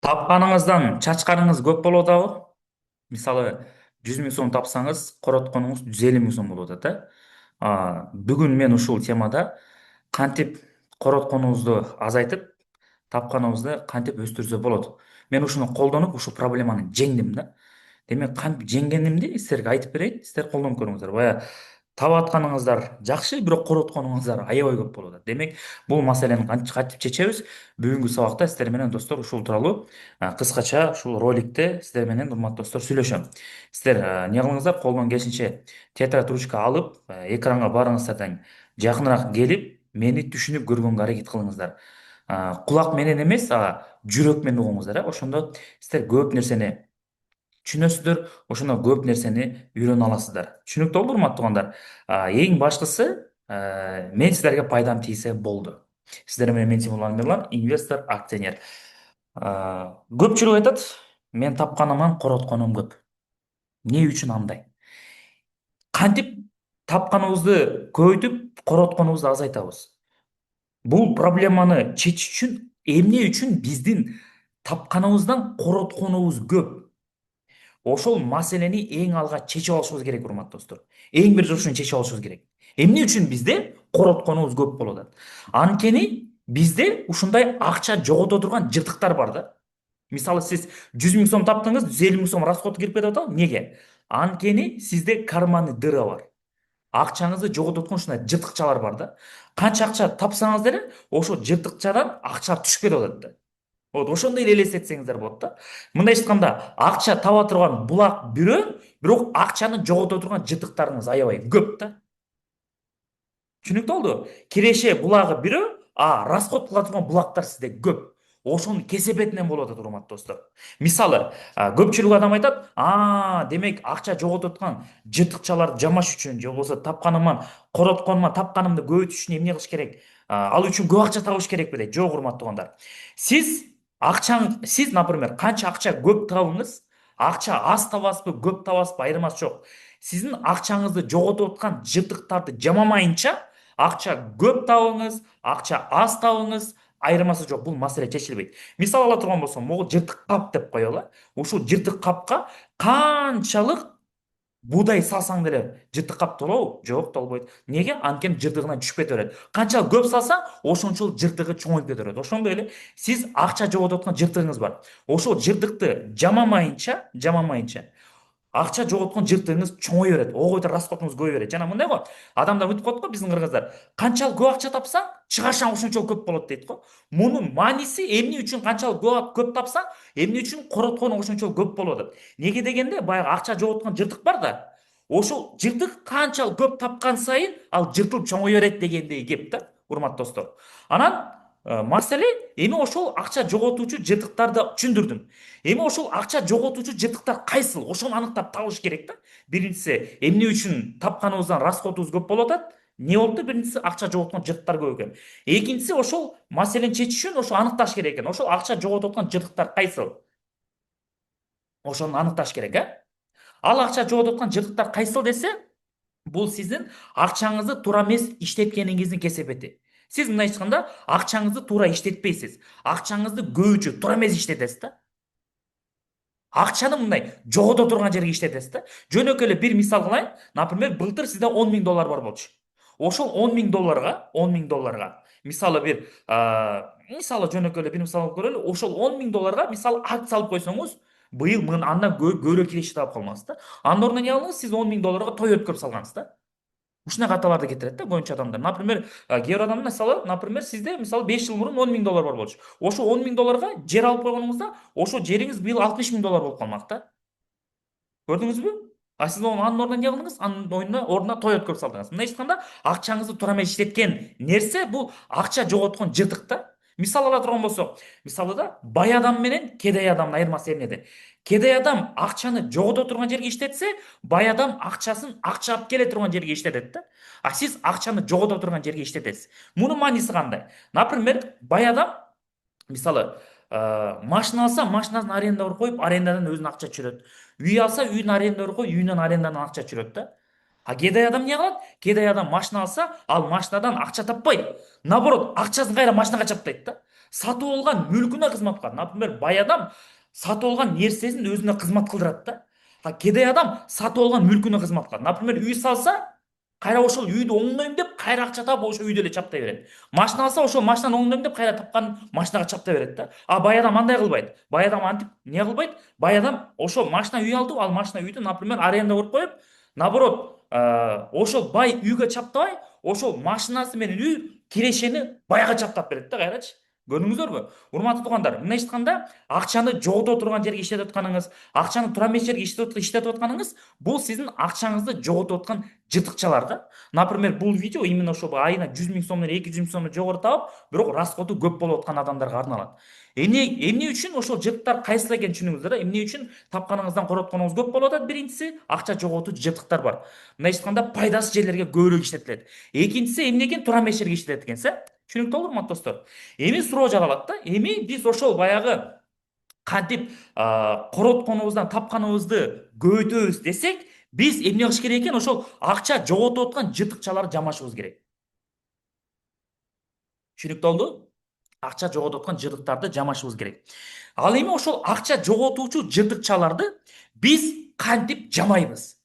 Тапқаныңыздан чачқаныңыз көп болуп атабы? Мисалы 100 000 сом тапсаңыз, коротконуңуз 150 000 сом болуп атат да. Бүгүн мен ушул темада кантип коротконуңузду азайтып, тапканыбызды кантип өстүрсө болот. Мен ушуну колдонуп, ушул проблеманы жеңдим да. Демек кантип жеңгенимди силерге айтып берейин, силер колдонуп көрүңүздөр. Баягы таап атканыңыздар жакшы, бирок коротконуңуздар аябай көп болуп атат. Демек бул маселени кантип чечебиз? Бүгүнкү сабакта сиздер менен достор ушул тууралуу кыскача ушул роликте сиздер менен урматтуу достор сүйлөшөм. Сиздер эмне кылыңыздар? Колдон келишинче тетрадь ручка алып, экранга баарыңыздар тең жакыныраак келип, мени түшүнүп көргөнгө аракет кылыңыздар. Кулак менен эмес, жүрөк менен угуңуздар, ошондо сиздер көп нерсени түшүнөсүздөр, ошондо көп нерсени үйрөнө аласыздар. Түшүнүктүү болду, урматтуу туугандар? Эң баштысы, мен силерге пайдам тийсе болду. Сиздер менен мен Тимур Мирлан, инвестор, акционер. Көпчүлүк айтат, мен тапканыман коротконум көп. Эмне үчүн андай? Кантип тапканыбызды көбөйтүп, коротконубузду азайтабыз? Бул проблеманы чечиш үчүн эмне үчүн биздин тапканыбыздан коротконубуз көп? Ошол маселени эң алга чечип алышыбыз керек, урматтуу достор. Эң биринчи ушуну чечип алышыбыз керек. Эмне үчүн бизде коротконубуз көп болуп атат? Анткени бизде ушундай акча жогото турган жыртыктар бар да. Мисалы сиз 100 000 сом таптыңыз, 150 000 сом расход кирип кетип атабы? Неге? Анткени сизде карманный дыра бар. Акчаңызды жоготуп ушундай жыртыкчалар бар да. Канча акча тапсаңыз деле, ошол жыртыкчадан акча түшүп кетип атат да. Вот ошондой эле элестетсеңиздер болот да. Мындайча айтканда, акча таба турган булак бирөө, бирок акчаны жогото турган жыртыктарыңыз аябай көп да. Түшүнүктүү болду? Киреше булагы бирөө, расход кыла турган булактар сизде көп. Ошонун кесепетинен болуп атат, урматтуу достор. Мисалы, көпчүлүк адам айтат, демек акча жогото турган жыртыкчаларды жамаш үчүн, же болбосо тапканыман, коротконума тапканымды көбөйтүш үчүн эмне кылыш керек? Ал үчүн көп акча табыш керекпи дейт. Жок, урматтуу туугандар. Сиз, например, канча акча көп табыңыз, акча аз табасызбы, көп табасызбы, айырмасы жок. Сиздин акчаңызды жоготуп аткан жыртыктарды жамамайынча, акча көп табыңыз, акча аз табыңыз, айырмасы жок. Бул маселе чечилбейт. Мисал ала турган болсом, могу жыртык кап деп коелу. Ушул жыртык капка канчалык буудай салсаң деле жыртык кап толобу? Жок, толбойт. Неге? Анткени жыртыгынан түшүп кете берет. Канчалык көп салсаң, ошончолук жыртыгы чоңоюп кете берет. Ошондой эле сиз акча жоготуп аткан жыртыгыңыз бар. Ошол жыртыкты жамамайынча акча жоготкон жыртыгыңыз чоңой берет, ого бетер расходуңуз көбөй берет. Жана мындай го, адамдар мынтип коет го, биздин кыргыздар: канчалык көп акча тапсаң, чыгарчаң ошончолук көп болот дейт го. Мунун мааниси эмне үчүн канчалык көп тапсаң, эмне үчүн короткону ошончолук көп болуп атат. Неге дегенде, баягы акча жоготкон жыртык бар да. Ошол жыртык канчалык көп тапкан сайын, ал жыртылып чоңой берет дегендей кеп да, урматтуу достор. Анан маселе эми ошол акча жоготуучу жыртыктарды түшүндүрдүм. Эми ошол акча жоготуучу жыртыктар кайсыл? Ошону аныктап табыш керек да. Биринчиси, эмне үчүн тапканыбыздан расходубуз көп болуп атат? Не болду? Биринчиси, акча жоготкон жыртыктар көп экен. Экинчиси, ошол маселени чечиш үчүн ошо аныкташ керек экен. Ошол акча жоготуп аткан жыртыктар кайсыл? Ошону аныкташ керек, Ал акча жоготуп аткан жыртыктар кайсыл десе, бул сиздин акчаңызды туура эмес иштеткениңиздин кесепети. Сиз мындай айтканда акчаңызды туура иштетпейсиз. Акчаңызды көбүнчө туура эмес иштетесиз да. Акчаны мындай жогото турган жерге иштетесиз да. Жөнөкөй эле бир мисал кылайын. Например, былтыр сизде 10 000 доллар бар болчу. Ошол 10 000 долларга, мисалы мисалы жөнөкөй эле бир мисал алып көрөлү. Ошол 10 000 долларга мисалы акция алып койсоңуз, быйыл андан көбүрөөк киреше таап калмассыз да. Анын ордуна эмне кылдыңыз? Сиз 10 000 долларга той өткөрүп салгансыз да. Ушундай каталарды кетирет да көбүнчө адамдар. Например, кээ бир адамдар мисалы, сизде мисалы 5 жыл мурун 10 000 доллар бар болчу. Ошо 10 000 долларга жер алып койгонуңузда, ошо жериңиз быйыл 60 000 доллар болуп калмак да. Көрдүңүзбү? Сиз анын ордуна эмне кылдыңыз? Анын ордуна той өткөрүп салдыңыз. Мындай айтканда, акчаңызды туура эмес иштеткен нерсе бул акча жоготкон жыртык да. Мисал ала турган болсок, мисалы да бай адам менен кедей адамдын айырмасы эмнеде? Кедей адам акчаны жогото турган жерге иштетсе, бай адам акчасын акча алып келе турган жерге иштетет да. Сиз акчаны жогото турган жерге иштетесиз. Мунун мааниси кандай? Например, бай адам мисалы машина алса, машинасын арендага коюп, арендадан өзүнүн акча түшүрөт. Үй алса, үйүн арендага коюп, үйүнөн арендадан акча түшүрөт да. Кедей адам эмне кылат? Кедей адам машина алса, ал машинадан акча таппайт. Наоборот, акчасын кайра машинага чаптайт да. сатып алған мүлкіне қызмат қылады. Например, бай адам сатып алған нерсесін өзіне қызмат қылдырады да. Кедей адам сатып алған мүлкіне қызмат қылады. Например, үй салса, қайра ошол үйді оңдойм деп кайра акча таап ошол үйдү эле чаптай берет. Машина алса, ошол машинаны оңдойм деп кайра тапкан машинага чаптай берет да. А бай адам андай кылбайт. Бай адам антип не кылбайт? Бай адам ошол машина үй алды, ал машина үйдү, например, аренда коюп коюп, наоборот, ошол бай үйгө чаптабай, ошол машинасы менен үй кирешени байга чаптап берет да кайрачы. Көрдүңүздөрбү? Урматтуу туугандар, мындай айтканда, акчаны жогото турган жерге иштетип атканыңыз, акчаны тура эмес жерге иштетип атканыңыз, бул сиздин акчаңызды жоготуп аткан жыртыкчалар да. Например, бул видео именно ошол айына 100 000 сомдон 200 000 сомдон жогору таап, бирок расходу көп болуп аткан адамдарга арналат. Эмне үчүн ошол жыртыктар кайсыл экенин түшүнүңүздөр да. Эмне үчүн тапканыңыздан коротконуңуз көп болуп атат? Биринчиси, акча жоготуучу жыртыктар бар. Мындай айтканда, пайдасыз жерлерге көбүрөөк иштетилет. Экинчиси, эмне экен? Тура эмес жерге иштетилет экен, түшүнүктүү болду, урматтуу достор. Эми суроо жаралат да. Эми биз ошол баягы кантип коротконубуздан тапканыбызды көбөйтөбүз десек, биз эмне кылыш керек экен? Ошол акча жоготуп аткан жытыкчаларды жамашыбыз керек. Түшүнүктүү болду? Акча жоготуп аткан жытыктарды жамашыбыз керек. Ал эми ошол акча жоготуучу жытыкчаларды биз кантип жамайбыз?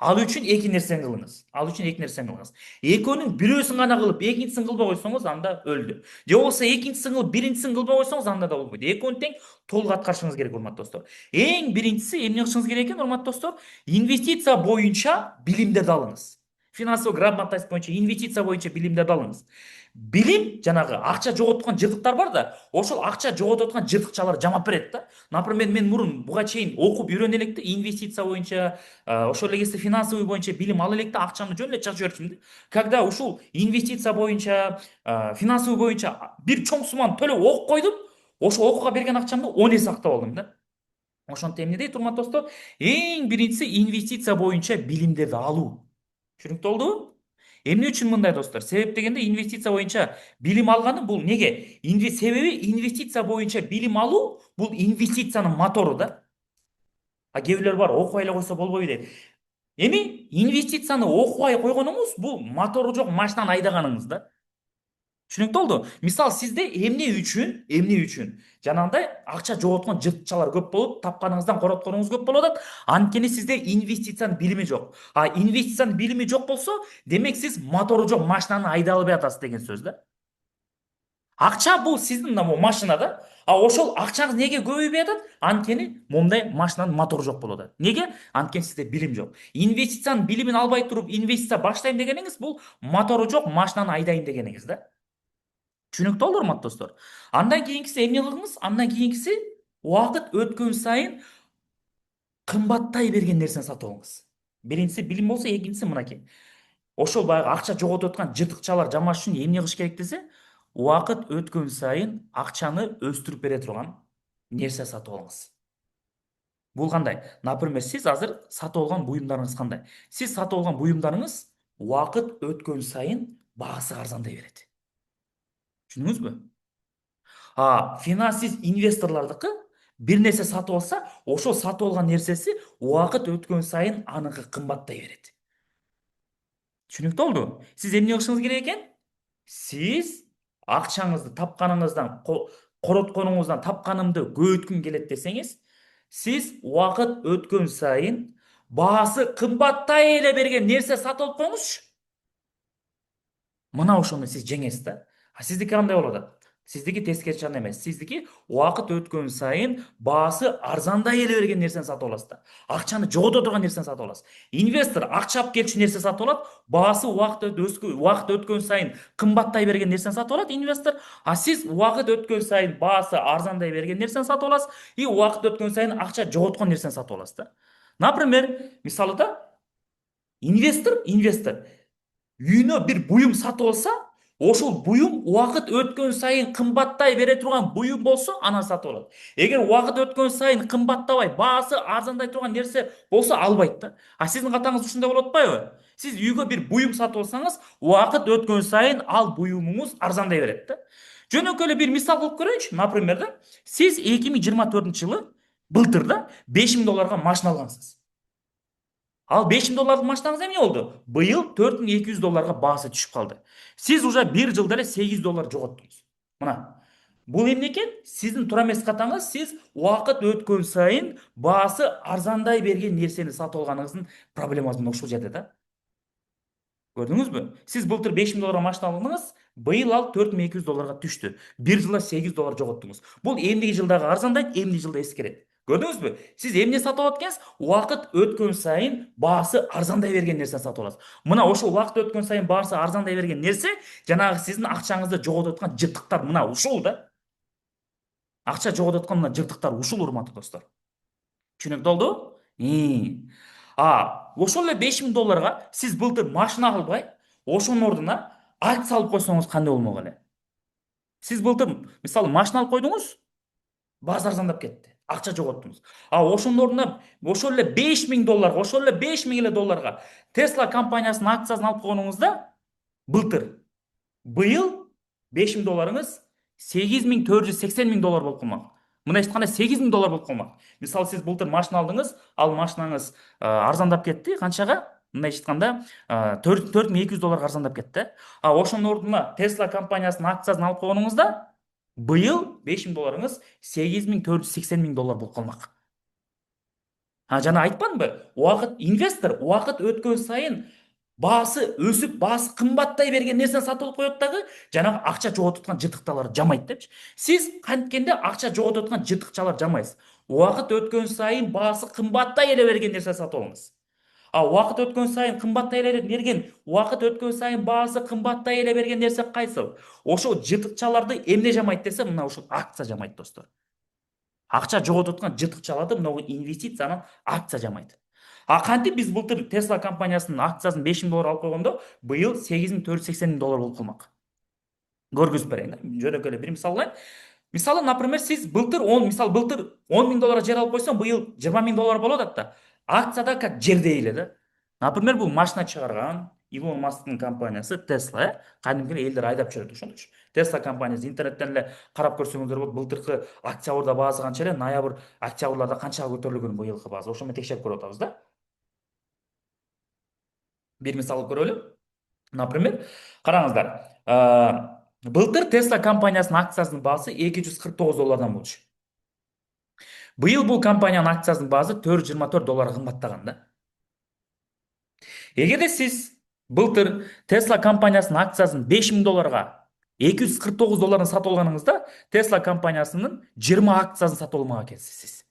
Ал үчүн эки нерсени кылыңыз. Экөөнүн бирөөсүн гана кылып, экинчисин кылбай койсоңуз, анда өлдү. Же болбосо экинчисин кылып, биринчисин кылбай койсоңуз, анда да болбойт. Экөөнү тең толук аткарышыңыз керек, урматтуу достор. Эң биринчиси эмне кылышыңыз керек экен, урматтуу достор? Инвестиция боюнча билимдерди алыңыз. Финансовый грамотность боюнча, инвестиция боюнча билимдерди алыңыз. Билим жанагы акча жоготкон жыртыктар бар да, ошол акча жоготуп аткан жыртыкчаларды жамап берет да. Например, мен мурун буга чейин окуп үйрөнө элек да, инвестиция боюнча, ошол эле кезде финансовый боюнча билим ала элек да, акчамды жөн эле чыгып жиберчүмүн да. Когда ушул инвестиция боюнча, финансовый боюнча бир чоң сумманы төлөп окуп койдум, ошол окууга берген акчамды 10 эсе сактап алдым да. Ошонтип эмне дейт, урматтуу достор? Эң биринчиси инвестиция боюнча билимдерди алуу. Түшүнүктүү болдубу? Эмне үчүн мындай достор? Себеп дегенде, инвестиция боюнча билим алганы бул неге? Себеби инвестиция боюнча билим алуу бул инвестициянын мотору да. А кээ бирлер бар, окубай эле койсо болбойбу дейт. Эми инвестицияны окубай койгонуңуз бул мотору жок машинаны айдаганыңыз да. Түшүнүктүү болду? Мисалы, сизде эмне үчүн жанагындай акча жоготкон жыртыкчалар көп болуп, тапканыңыздан коротконуңуз көп болуп атат. Анткени сизде инвестициянын билими жок. А инвестициянын билими жок болсо, демек сиз мотору жок машинаны айдай албай атасыз деген сөз да. Акча бул сиздин машина да. А ошол акчаңыз неге көбөйбөй атат? Анткени момундай машинанын мотору жок болуп атат. Неге? Анткени сизде билим жок. Инвестициянын билимин албай туруп, инвестиция баштайм дегениңиз бул мотору жок машинаны айдайм дегениңиз да. Түшүнүктүү болду, урматтуу достор. Андан кийинкиси эмне кылыңыз? Андан кийинкиси, убакыт өткөн сайын кымбаттай берген нерсени сатып алыңыз. Биринчиси билим болсо, экинчиси мынакей. Ошол баягы акча жоготуп аткан жыртыкчалар жамаш үчүн эмне кылыш керек десе, убакыт өткөн сайын акчаны өстүрүп бере турган нерсе сатып алыңыз. Бул кандай? Например, сиз азыр сатып алган буюмдарыңыз кандай? Сиз сатып алган буюмдарыңыз убакыт өткөн сайын баасы арзандай берет. Түшүндүңүзбү? Финансист инвесторлордуку бир нерсе сатып алса, ошол сатып алган нерсеси убакыт өткөн сайын аныкы кымбаттай берет. Түшүнүктүү болду? Сиз эмне кылышыңыз керек экен? Сиз акчаңызды тапканыңыздан, коротконуңуздан тапканымды көбөйткүм келет десеңиз, сиз убакыт өткөн сайын баасы кымбаттай эле берген нерсе сатып алып коюңузчу. Мына ошону сиз жеңесиз да. А сиздики кандай болуп атат? Сиздики тескерчи эмес. Сиздики убакыт өткөн сайын баасы арзандай эле берген нерсени сатып аласыз да. Акчаны жогото турган нерсени сатып аласыз. Инвестор акча алып келчү нерсе сатып алат, баасы убакыт өткөн сайын кымбаттай берген нерсени сатып алат инвестор, а сиз убакыт өткөн сайын баасы арзандай берген нерсени сатып аласыз и убакыт өткөн сайын акча жоготкон нерсени сатып аласыз да. Например, мисалы да, инвестор үйүнө бир буюм сатып алса, ошол буюм убакыт өткөн сайын кымбаттай бере турган буюм болсо, аны сатып алат. Эгер убакыт өткөн сайын кымбаттабай, баасы арзандай турган нерсе болсо, албайт да. А сиздин катаңыз ушундай болуп атпайбы? Сиз үйгө бир буюм сатып алсаңыз, убакыт өткөн сайын ал буюмуңуз арзандай берет да. Жөнөкөй эле бир мисал кылып көрөйүнчү. Например да, сиз 2024-жылы былтыр да $5000 машина алгансыз. Ал $5000 машинаңыз эмне болду? Быйыл $4200 баасы түшүп калды. Сиз уже бир жылда эле $800 жоготтуңуз. Мына. Бул эмне экен? Сиздин туура эмес катаңыз, сиз убакыт өткөн сайын баасы арзандай берген нерсени сатып алганыңыздын проблемасы мына ушул жерде да. Көрдүңүзбү? Сиз былтыр 5.000 долларга машина алдыңыз, быйыл ал 4.200 долларга түштү. Бир жылда 8 доллар жоготтуңуз. Бул эмдиги жылдагы арзандайт, эмдиги жылда эскерет. Көрдүңүзбү? Сиз эмне сатып алат экенсиз? Убакыт өткөн сайын баасы арзандай берген нерсени сатып аласыз. Мына ошол убакыт өткөн сайын баасы арзандай берген нерсе жанагы сиздин акчаңызды жоготуп аткан жыртыктар мына ушул да. Акча жоготуп аткан мына жыртыктар ушул, урматтуу достор. Түшүнүктүү болдубу? Ошол эле 5.000 долларга сиз былтыр машина албай, ошонун ордуна акция алып койсоңуз кандай болмок эле? Сиз былтыр мисалы машина алып койдуңуз, баасы арзандап кетти. Акча жоготтуңуз. Ошонун ордуна ошол эле 5.000 долларга, ошол эле 5.000 эле долларга Tesla компаниясынын акциясын алып койгонуңузда былтыр, быйыл 5.000 долларыңыз 8.480.000 доллар болуп калмак. Мына эч 8.000 доллар болуп калмак. Мисалы сиз былтыр машина алдыңыз, ал машинаңыз арзандап кетти. Канчага? Мындай айтканда 4.200 долларга арзандап кетти. Ошонун ордуна Tesla компаниясынын акциясын алып койгонуңузда быйыл 5.000 долларыңыз 8.480.000 доллар болуп калмак. Жана айтпадымбы? Инвестор убакыт өткөн сайын баасы өсүп, баасы кымбаттай берген нерсени сатып алып коет дагы, жанагы акча жоготуп аткан жыртыкчаларды жамайт депчи. Сиз канткенде акча жоготуп аткан жыртыкчаларды жамайсыз. Убакыт өткөн сайын баасы кымбаттай эле берген нерсе сатып алыңыз. Убакыт өткөн сайын кымбаттай эле берген, убакыт өткөн сайын баасы кымбаттай эле берген нерсе кайсыл? Ошол жыртыкчаларды эмне жамайт десе, мына ушул акция жамайт, достор. Акча жоготуп аткан жыртыкчаларды мына инвестициянын акция жамайт. Кантип биз былтыр Tesla компаниясынын акциясын 5.000 доллар алып койгондо, быйыл 8.480.000 доллар болуп калмак. Көргүзүп берейин да. Жөнөкөй эле бир мисал кылайын. Мисалы, например, сиз былтыр 10.000 долларга жер алып койсоң, быйыл 20.000 доллар болуп атат да. Акцияда как жердей эле да. Например, бул машина чыгарган Илон Масктын компаниясы Tesla, кадимки элдер айдап жүрөт ошондочу. Tesla компаниясы интернеттен эле карап көрсөңүздөр болот. Былтыркы октябрда баасы канча эле, ноябрь, октябрларда канчага көтөрүлгөн быйылкы баасы. Ошо менен текшерип көрүп атабыз да. Бир мисал көрөлү. Например, караңыздар. Былтыр Tesla компаниясынын акциясынын баасы 249 доллардан болчу. Быйыл бул компаниянын акциясынын баасы 424 долларга кымбаттаган да. Эгерде сиз былтыр Tesla компаниясынын акциясын 5.000 долларга 249 доллардан сатып алганыңызда, Tesla компаниясынын 20 акциясын сатып алмак экенсиз сиз.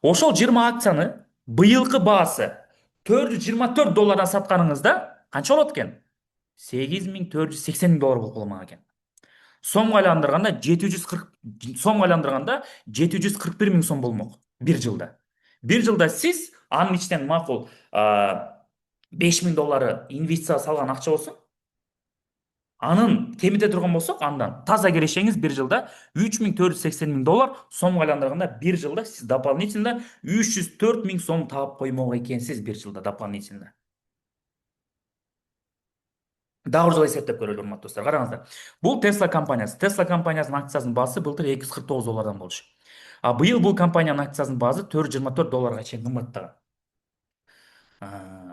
Ошол 20 акцияны быйылкы баасы 424 доллардан сатканыңызда канча болот экен? 8.480.000 доллар болуп калмак экен. Сомго айландырганда 741 миң сом болмок бир жылда. Бир жылда сиз анын ичинен макул 5.000 доллары инвестиция салган акча болсо, анын кемите турган болсок, андан таза кирешеңиз бир жылда 3.480.000 доллар, сомго айландырганда бир жылда сиз дополнительно 304 миң сом таап коймок экенсиз бир жылда дополнительно. Дагы бир жолу эсептеп көрөлү, урматтуу достор. Караңыздар. Бул Tesla компаниясы. Tesla компаниясынын акциясынын баасы былтыр 249 доллардан болчу. Быйыл бул компаниянын акциясынын баасы 424 долларга чейин кымбаттаган.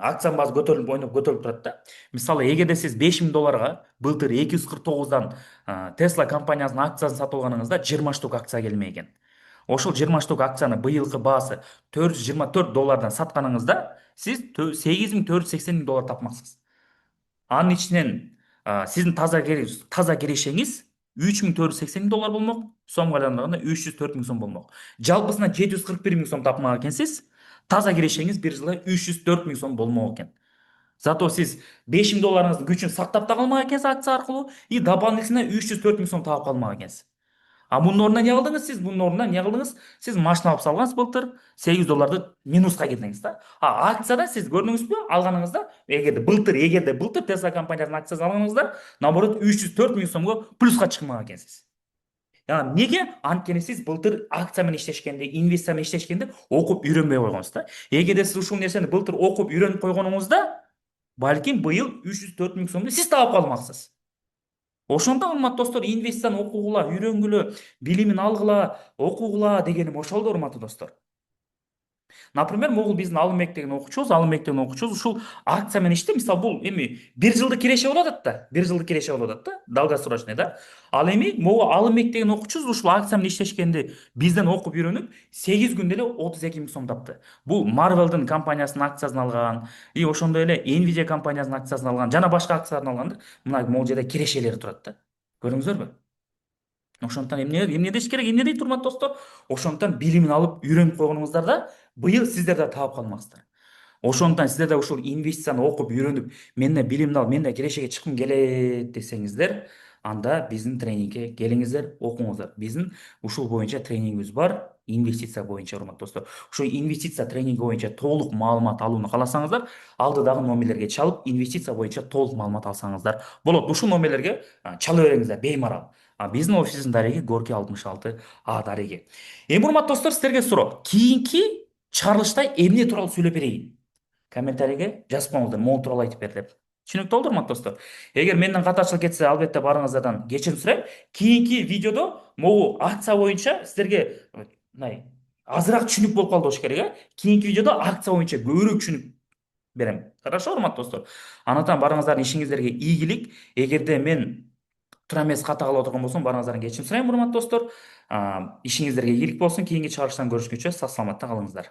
Акциянын баасы көтөрүлүп, ойноп көтөрүлүп турат да. Мисалы, эгерде сиз 5.000 долларга былтыр 249дан Tesla компаниясынын акциясын сатып алганыңызда 20 штук акция келмек экен. Ошол 20 штук акцияны быйылкы баасы 424 доллардан сатканыңызда сиз 8.480.000 доллар тапмаксыз. Анын ичинен сиздин таза кирешеңиз 3.480.000 доллар болмок, сомго айландырганда 304 миң сом болмок. Жалпысынан 741 миң сом тапмак экенсиз, таза кирешеңиз бир жылда 304 миң сом болмок экен. Зато сиз 5.000 долларыңыздын күчүн сактап да калмак экенсиз акция аркылуу, и дополнительно 304 миң сом таап калмак экенсиз. Мунун ордуна эмне кылдыңыз сиз? Мунун ордуна эмне кылдыңыз? Сиз машина алып салгансыз былтыр, 8 долларды минуска кирдиңиз да. Акцияда сиз көрдүңүзбү? Алганыңызда, эгерде былтыр Tesla компаниясынын акциясын алганыңызда, наоборот 304 миң сомго плюска чыкмак экенсиз. Неге? Анткени сиз былтыр акция менен иштешкенде, инвестиция менен иштешкенде окуп үйрөнбөй койгонсуз да. Эгерде сиз ушул нерсени былтыр окуп үйрөнүп койгонуңузда, балким быйыл 304 миң сомду сиз таап калмаксыз. Ошондо, урматтуу достор, инвестицияны окугула, үйрөнгүлө, билимин алгыла, окугула дегеним ошол да, урматтуу достор. Например, могул биздин Алымбек деген окуучубуз ушул акция менен иштеп, мисалы бул эми бир жылдык киреше болуп атат да, бир жылдык киреше болуп атат да, долгосрочный да. Ал эми могу Алымбек деген окуучубуз ушул акция менен иштешкенди бизден окуп үйрөнүп 8 күндө эле 32 000 сом тапты. Бул Marvel'дын компаниясынын акциясын алган, и ошондой эле Nvidia компаниясынын акциясын алган жана башка акцияларын алган да. Мына могул жерде кирешелери турат да. Көрдүңүздөр? Ошондуктан эмне деш керек, эмне дейт урматтуу достор? Ошондуктан билимин алып үйрөнүп койгонуңуздар да быйыл сиздер да таап калмаңыздар. Ошондуктан сиздер да ушул инвестицияны окуп үйрөнүп, мен да билимди алып, мен да кирешеге чыккым келет десеңиздер, анда биздин тренингке келиңиздер, окуңуздар. Биздин ушул боюнча тренингибиз бар, инвестиция боюнча, урматтуу достор. Ошо инвестиция тренинги боюнча толук маалымат алууну кааласаңыздар, алдыдагы номерлерге чалып, инвестиция боюнча толук маалымат алсаңыздар болот. Ушул номерлерге чала бериңиздер беймарал. Биздин офисибиздин дареги Горький 66 А дареги. Эми урматтуу достор, сиздерге суроо. Кийинки чыгарылышта эмне тууралуу сүйлөп берейин? Комментарийге жазып коюңуздар, могу тууралуу айтып бер деп. Түшүнүктүү болду, урматтуу достор? Эгер менден катачылык кетсе, албетте баарыңыздардан кечирим сурайм. Кийинки видеодо могу акция боюнча сиздерге мындай азыраак түшүнүк болуп калды болуш керек, э? Кийинки видеодо акция боюнча көбүрөөк түшүнүк берем. Хорошо, урматтуу достор? Анатан барыңыздардын ишиңиздерге ийгилик. Эгерде мен туура эмес ката кылып отурган болсом, баарыңыздардан кечирим сурайм, урматтуу достор. Ишиңиздерге ийгилик болсун. Кийинки чыгарылыштан көрүшкүнчө сак саламатта калыңыздар.